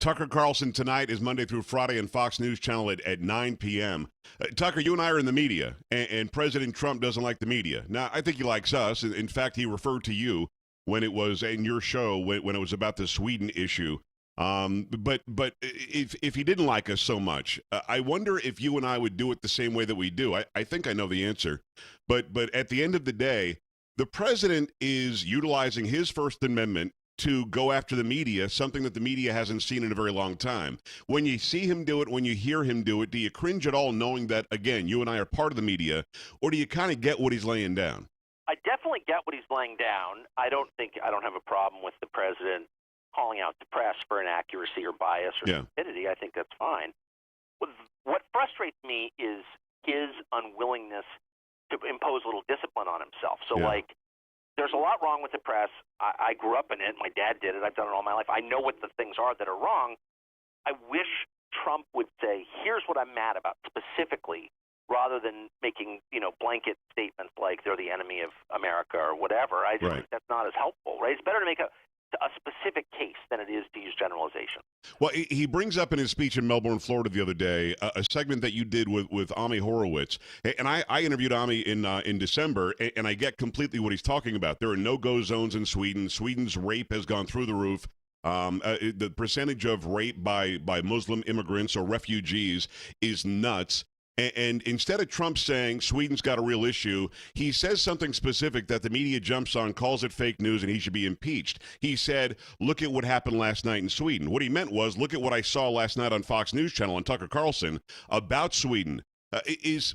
Tucker Carlson tonight is Monday through Friday on Fox News Channel at 9 p.m. Tucker, you and I are in the media, and President Trump doesn't like the media. Now, I think he likes us. In fact, he referred to you when it was in your show when it was about the Sweden issue. But if he didn't like us so much, I wonder if you and I would do it the same way that we do. I think I know the answer. But at the end of the day, the president is utilizing his First Amendment to go after the media, something that the media hasn't seen in a very long time. When you see him do it, when you hear him do it, do you cringe at all knowing that, again, you and I are part of the media, or do you kind of get what he's laying down? I definitely get what he's laying down. I don't have a problem with the president calling out the press for inaccuracy or bias or stupidity. I think that's fine. What frustrates me is his unwillingness to impose a little discipline on himself. So, there's a lot wrong with the press. I grew up in it. My dad did it. I've done it all my life. I know what the things are that are wrong. I wish Trump would say, here's what I'm mad about specifically, rather than making, blanket statements like they're the enemy of America or whatever. I just think that's not as helpful, right? It's better to make a specific case than it is to use generalization. Well, he brings up in his speech in Melbourne, Florida the other day, a segment that you did with Ami Horowitz. And I interviewed Ami in December, and I get completely what he's talking about. There are no-go zones in Sweden. Sweden's rape has gone through the roof. The percentage of rape by Muslim immigrants or refugees is nuts. And instead of Trump saying Sweden's got a real issue, he says something specific that the media jumps on, calls it fake news, and he should be impeached. He said, look at what happened last night in Sweden. What he meant was, look at what I saw last night on Fox News Channel on Tucker Carlson about Sweden. Is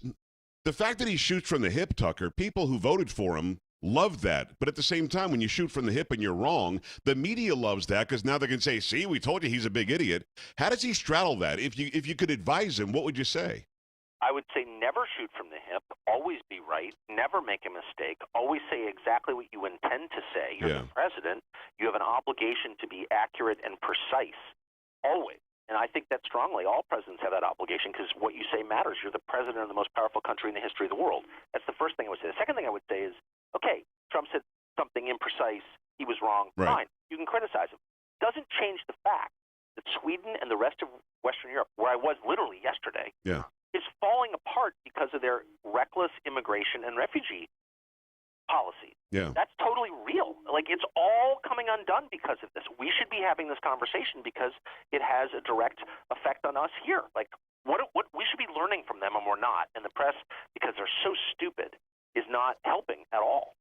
the fact that he shoots from the hip, Tucker, people who voted for him love that. But at the same time, when you shoot from the hip and you're wrong, the media loves that because now they can say, see, we told you he's a big idiot. How does he straddle that? If you could advise him, what would you say? I would say never shoot from the hip, always be right, never make a mistake, always say exactly what you intend to say. You're the president. You have an obligation to be accurate and precise, always. And I think that strongly. All presidents have that obligation because what you say matters. You're the president of the most powerful country in the history of the world. That's the first thing I would say. The second thing I would say is, okay, Trump said something imprecise. He was wrong. Fine. You can criticize him. Doesn't change the fact that Sweden and the rest of Western Europe, where I was literally yesterday, is falling apart because of their reckless immigration and refugee policies. That's totally real. Like, it's all coming undone because of this. We should be having this conversation because it has a direct effect on us here. Like, what we should be learning from them, and we're not. And the press, because they're so stupid, is not helping at all.